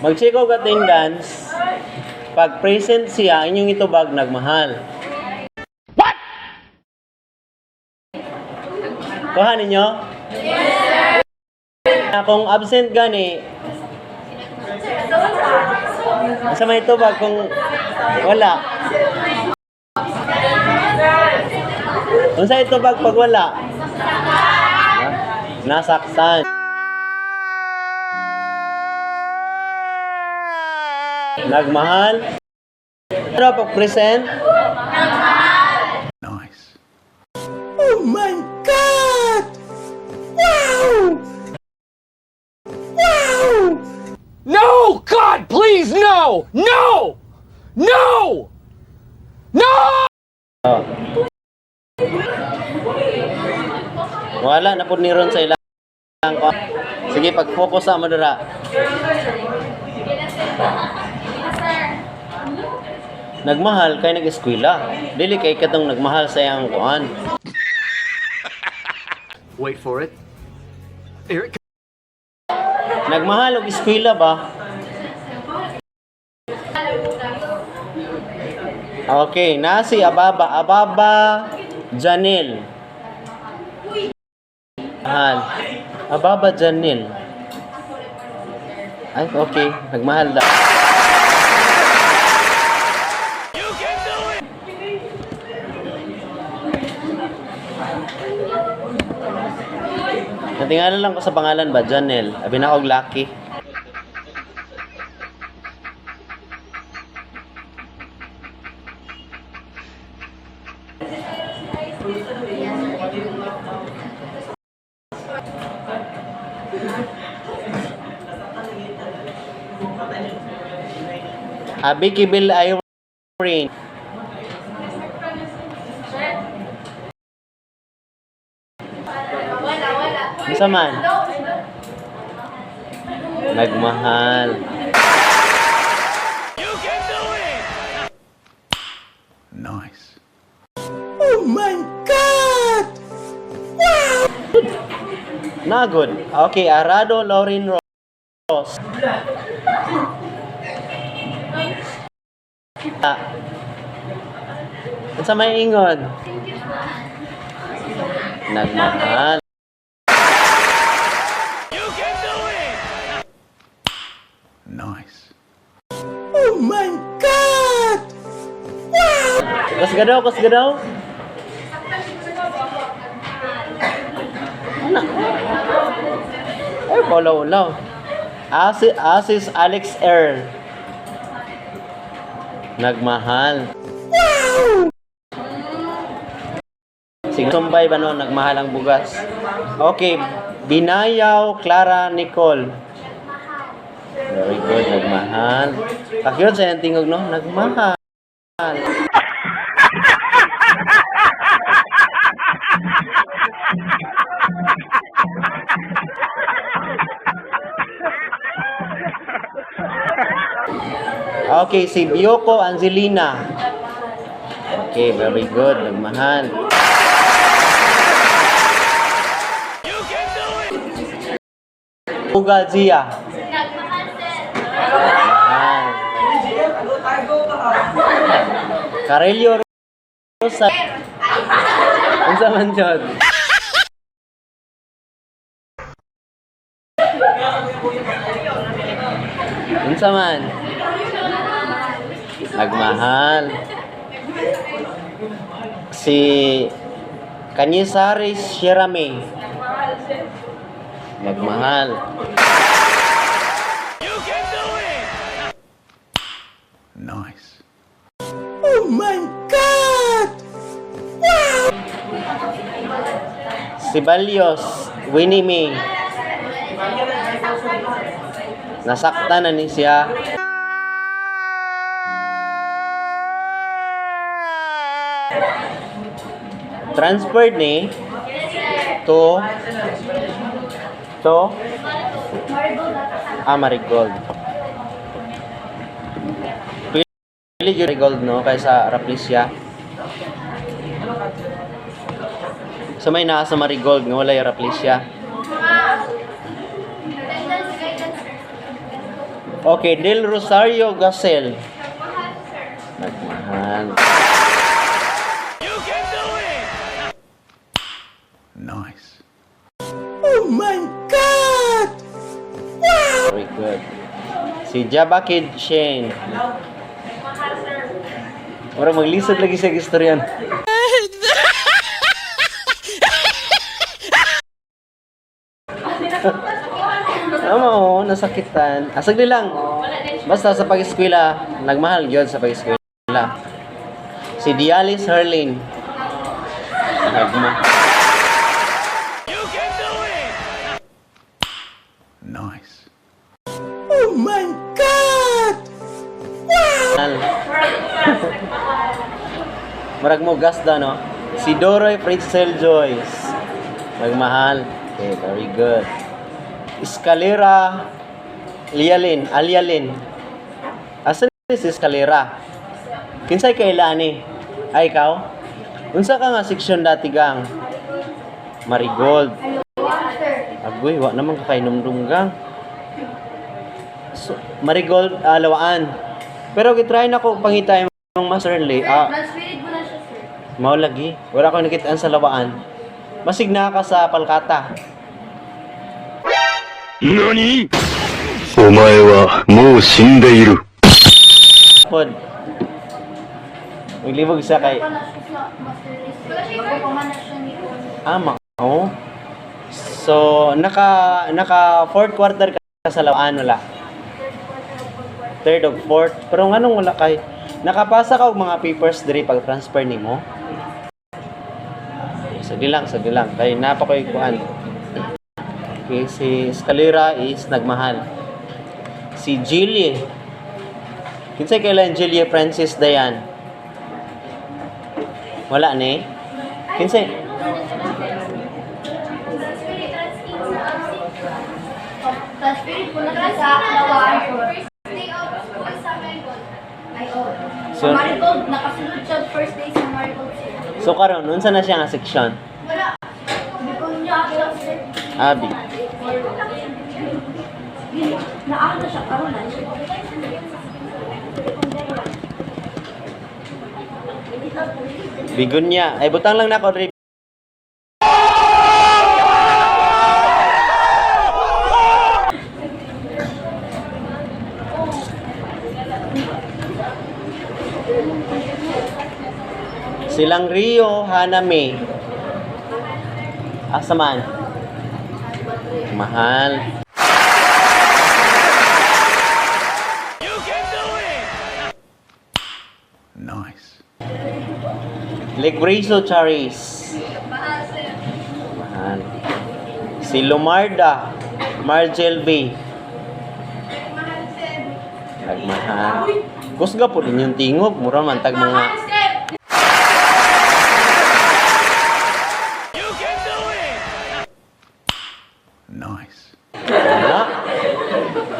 mag-check out attendance, pag present siya, inyong itubag nagmahal. What? Kuha ninyo? Yes, sir. Kung absent gani, sa may itubag kung wala. Kung sa itubag pag wala, nasaktan. Nagmahal. Ano pag present? Nice. Oh my God! Wow! Wow! No! God, please, no! No! No! No! Oh. Wala na po ni Ron sa ilang. Sige, pag-focus sa madura. Nagmahal kay nag-eskwela. Dili kay katong nagmahal sa iyang kuan. Wait for it. Here it comes. Nagmahal og eskwela ba? Okay, nasi Ababa Janel. Mahal. Ababa Janel. Ay, okay. Nagmahal daw. Natingala lang ko sa pangalan ba, Janel. Abi na og lucky. Abi Kibil Irene. Isa man. Nagmahal. Nice. Oh my God! Wow! Nagod. Okay, Arado Lauren Ross. Sa may ingon. Nagmahal. Nice. Oh my God! Wow! Kas gadaw. Ano? Ay, polaw. Asis Alex Earl. Nagmahal. Wow! Sige, sumbay ba no? Nagmahal ang bugas. Okay, Binayaw Clara Nicole. Very good, nagmahal. Kakiyot sa yung tingog, no? Nagmahal. Okay, si Bioko Angelina. Okay, very good, nagmahal. Uga Zia. Carelio Rosa. Unsa man jud? Unsa man? Nagmahal. Si Kanyisari Shirame. Nagmahal. Nice. Oh my God! Wow! Si Balios, Winnie May. Nasaktan na ni siya. Transferred ni to Marigold. Pili yung Marigold, no, kaysa Raplicia. So may nasa Marigold nga wala yung Raplicia. Okay, Del Rosario Gasel. Nagmahal. Nice. Oh my God! Wow! Very good. Si Jabakid Shane. Ora maglisod lagi sa istoryan. Tama oh, nasakitan. Sagli lang. Basta sa pag-eskwela, nagmahal gyud sa pag-eskwela. Si Dialis Herlin. Nagmahal. Nice. Oh my God! Marag mo gas da, no? Si Doroy Pritzel Joyce. Nagmahal. Okay, very good. Escalera Alialin. Asan si Escalera? Kinsay kailani? Ay, ikaw? Unsa ka nga section dati gang? Marigold. Agoy, wa naman ka kay numdumgang. So, Marigold, lawaan. Pero gitry na ko pangitay ng Master Lee. Transferred mo na siya, sir. Mao lagi. Wala ko nakitaan sa lawaan. Masig na ka sa Palkata. 何お前はもう死んでいる。 Pod. Maglibog sa kay Wala siya sa Master List. Bago pa man na siya ni Juan. Ama. Oh. So, naka fourth quarter ka sa lawaan wala. Third of fourth. Pero nganong wala kay nakapasa ka og mga papers diri pag transfer nimo? Sagli lang. Kay napa koy kuan. Okay, si Escalera is nagmahal. Si Jilly. Kinsay kailan Jilly Francis Dayan? Wala ni. Kinsay? Transferred mo na siya sa Lawaan. So, Sa Marigold, nakasunod siya first day sa Marigold, sir. so karon unsa na siya nga section? Wala. Hindi ko niya siya, sir. Abi. Naano na siya, karoon na. Bigunya. Ay butang lang nako diri. Silang Rio Haname. Asa man? Mahal. Nice. Legreso Charis. Mahal. Si Lumarda Margel B. Nagmahal. Kusga po din yung tingog. Mura man tag mga Nice.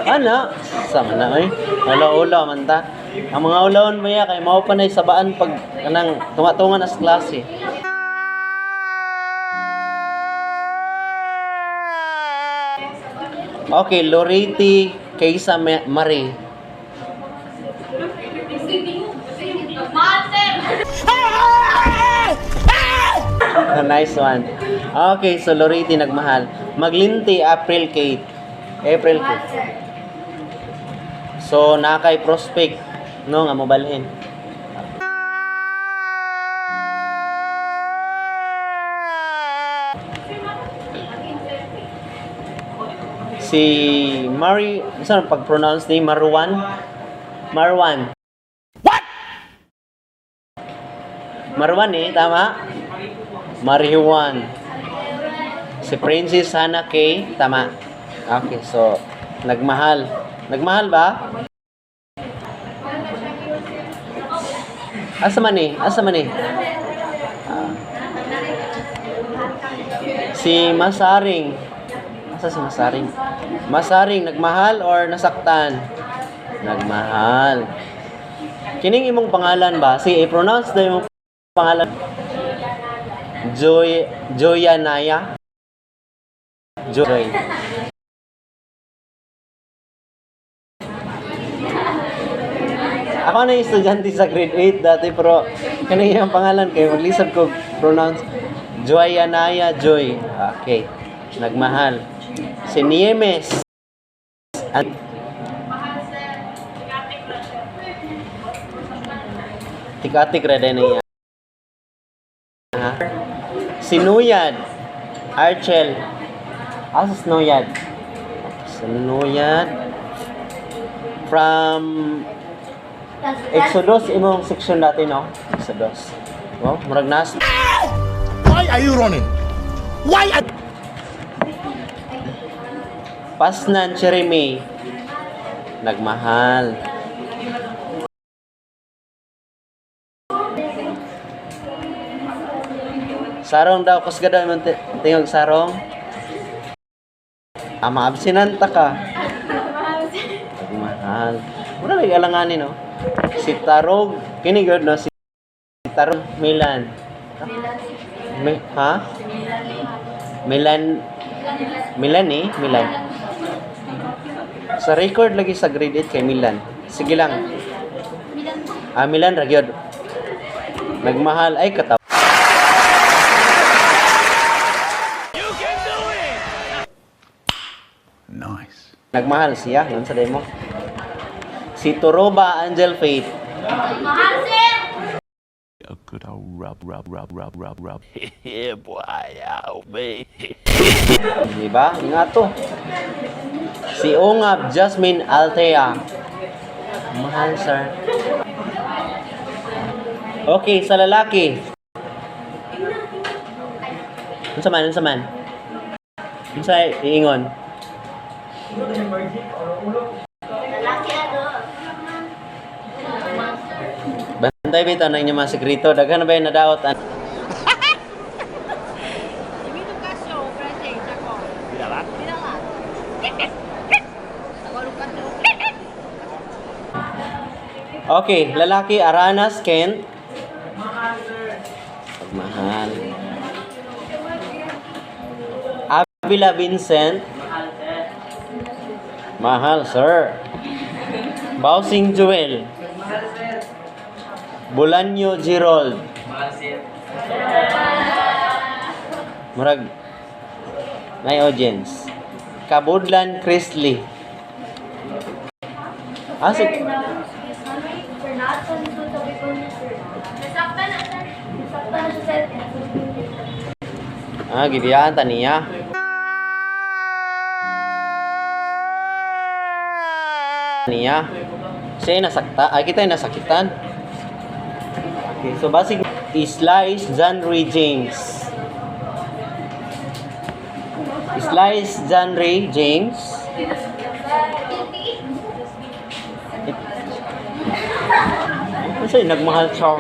Ana, sama na oy. Ula-ula man ta. Ang mga ulawon ba ya kay mao pa nay sabaan pag kanang tunga-tungan as klase. Okay, Loreti kaysa Marie. Nice one. Okay, so Loreti nagmahal. Maglinti April Kate. April Kate. So nakay prospect no nga mobalhin. Si Mari, saan pag-pronounce ni Marwan? Marwan. What? Marwan tama? Marijuan. Si Princess Hannah K, tama. Okay, so nagmahal. Nagmahal ba? Asa man eh? Ah. Si Masaring. Asa si Masaring? Masaring, nagmahal or nasaktan? Nagmahal. Kining imong pangalan ba? Si i-pronounce na imong pangalan. Joyanaya. Joy. Ako na yung estudyante sa grade 8 dati, pero kanina yung pangalan kayo, maglisod ko pronounce Joy Anaya Joy. Okay. Nagmahal. Si Niemes. At Tik-atik rada na yan. Ha? Sinuyad. Archel. Asa Sinuyad? Sinuyad. From Exodus, imong section dati, no? Exodus. Oh, murag nas. Why are you running? Why are... Pasnan, Jeremy. Nagmahal. Sarong daw, kusga daw yung tingog sarong. Maabsinanta ka. Nagmahal. Muna may alanganin, no? Si Tarog, kinigod, no? Si Tarog Milan. Ha? Milan eh? Milan. Sa record lagi sa grade 8 kay Milan. Sige lang. Milan, ragyod. Nagmahal. Ay, katawa. Nice. Nagmahal siya. Yun sa demo. Si Toroba Angel Faith. Mahal, sir! A good old rub. Yeah, boy, ow, baby. Diba? Yung nga to. Si Ungab Jasmine Altea. Mahal, sir. Okay, sa lalaki. Unsa man? Unsa iingon? Lalaki ano? Bantay bitaw na inyong mga sekreto. Daghan na ba yung nadaot? Okay, lalaki Aranas Kent. Mahal. Avila Vincent. Mahal, sir. Bausing Joel. Bulanyo Girold. Murag may audience. Kabudlan Chrisley. Asik. Gibiyaan taniya. Siya nasakta. Kita yung nasakitan. Okay, so basic Slice John Ray James. Slice John Ray James. Kasi nagmahal siya.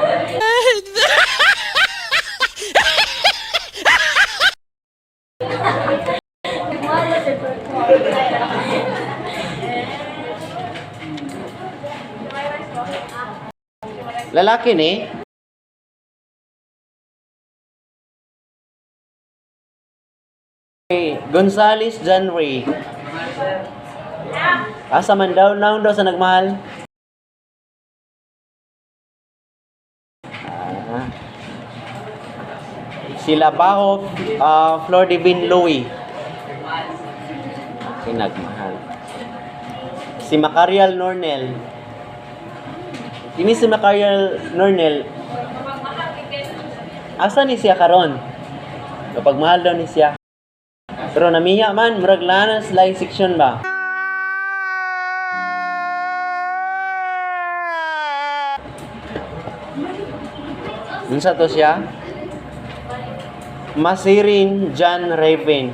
Lalaki ni. Gonzales John Ray. Asa man daw naon daw sa nagmahal. Sila Baho Flor Divine Louie. Nagmahal. Si Macarial Nornel. Ini si Macarial Nornel. Asa ni siya karon? Kapag mahal daw ni siya. Pero namiya man, murag lanas live section ba? Unsa to siya? Masirin John Raven.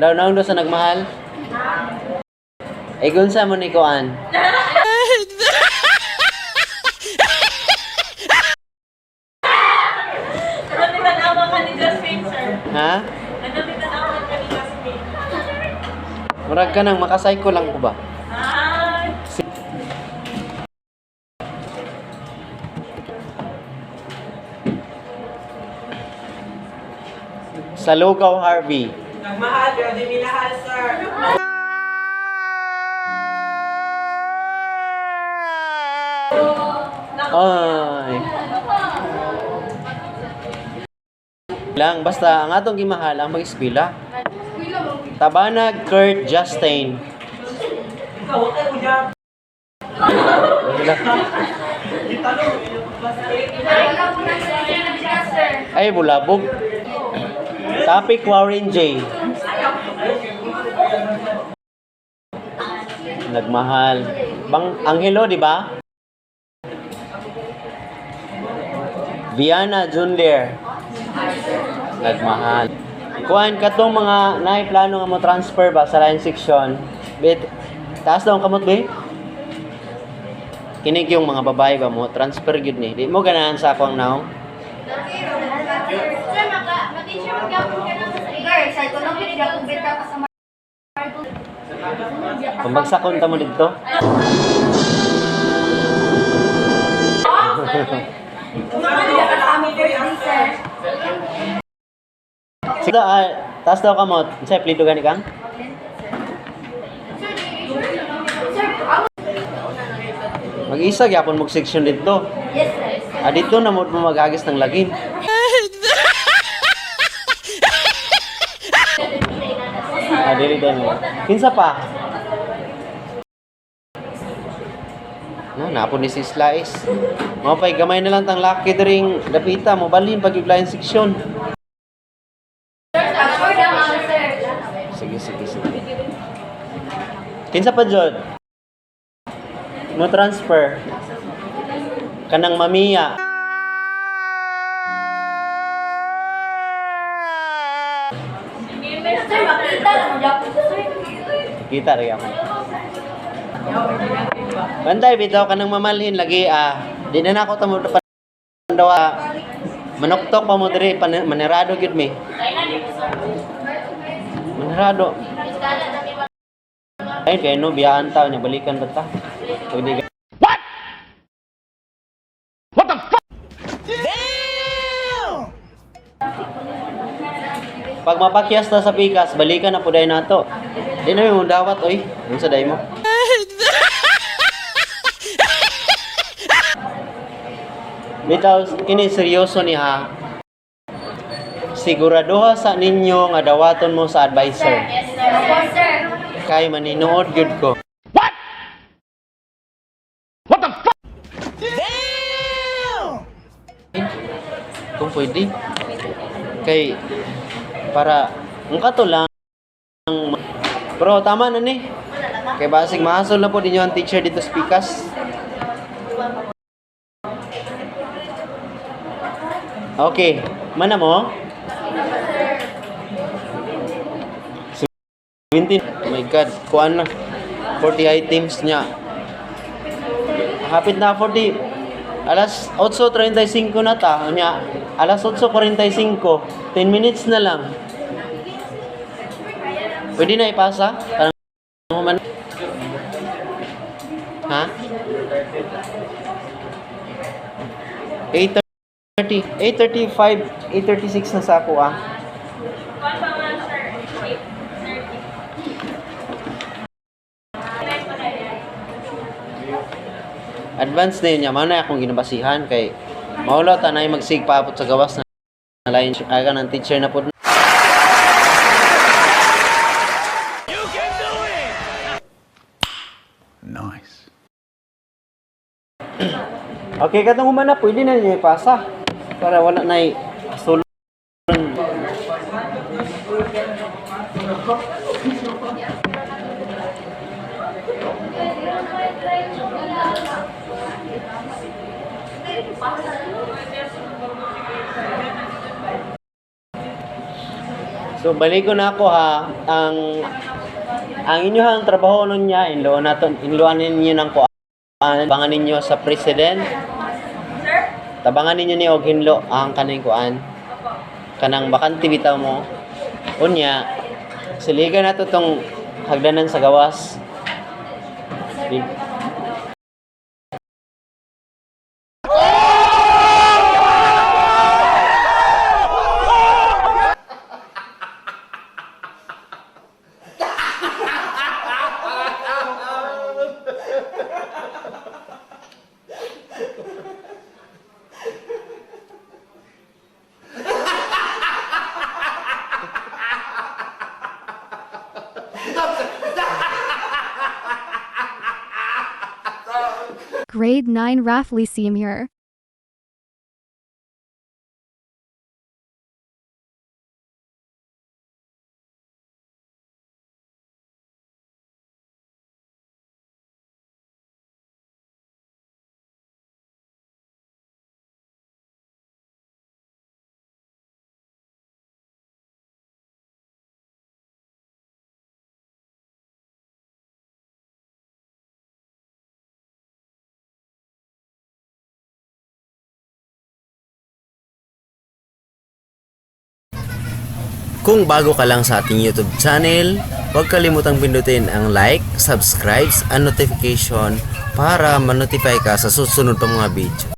Daw naon do sa nagmahal? Ay gunsa mo ni Koan? Ha? Murag ka nang makasayko lang ko ba? Sa Lugaw Harvey. Nagmahal, pero di minahal, sir. Ay. Lang, basta ang atong gimahal ang mag-eskwela. Tabanag Kurt Justin. Ay, bulabog. Topic Warren J. Nagmahal. Angelo, di ba? Viana Junlier. Nagmahal. Kuhan ka tong mga naiplano nga mo transfer ba sa line section. Bit, taas daw ang kamot ba? Kinig yung mga babae ba mo transfer gyud ni. Di mo ganahan sa akong now. Sir, mag-teacher mag-yapon ka naman sa iyo. Sir, ito lang pinag-yapon benta ka sa Kung magsakon ta mo dito. Sige, taas daw kamot. Sa plido gani kang? Mag-isa gyapon mo section dito. Yes, sir. Dito na mo magagis ng lagim. Dili din. Kinsa pa? No, napon ni si Slice. Mao pay gamay na lang tang laki dring dapita mo balhin pag line section. Sure naman, sir. Sige. Kinsa pa jud? No transfer. Kanang mamiya. Sir, makita na mag-yapon sa sir. Kita rin ako. Bantay, bitaw ka ng mamalhin lagi di na ako tamo pandawa. Manoktok pa mo diri manirado gyud mi. Manirado. Ay kay no biyaan ta nya balikan ba ta? Pwede. What the fuck? Pag mapakyas na sa pikas, balikan na po dahil nato. Di na yung dawat, oy. Yung sa day mo. Bitaw, kini seryoso ni ha. Siguraduha sa ninyo nga dawaton mo sa advisor. Yes, sir. Opo, sir. Kay maninuod gyud ko. What the fuck? Kung pwede. Kay para ang kato lang pero tama na ni. Kay basig mahasol na po ninyo ang teacher dito sa Pikas. Okay, mana mo? 17. Oh my God, kuan na. 40 items niya. Hapit na 40. Alas 8:35 na ta. Nya, alas 8:45. 10 minutes na lang. Pwede na ipasa? Parang mo man. Ha? 8:30, 8:35, 8:36 na sa ako Advance na yun niya. Mano akong ginabasihan kay maulaw tanay magsigpaapot sa gawas na line ay ka ng teacher na po. Nice. Okay, katong humana, pwede na niya ipasa. Para wala na sulon. So, balik ko na ako ha. Ang inyong trabaho nun niya, inluan ninyo ng kuan. Tabangan ninyo sa president. Tabangan ninyo ni og hinlo ang kaning kuan. Kanang bakante bitaw mo. Unya, siligan nato tong hagdanan sa gawas. Grade 9 Rafli Senior. Kung bago ka lang sa ating YouTube channel, huwag kalimutang pindutin ang like, subscribe, and notification para ma-notify ka sa susunod pang mga video.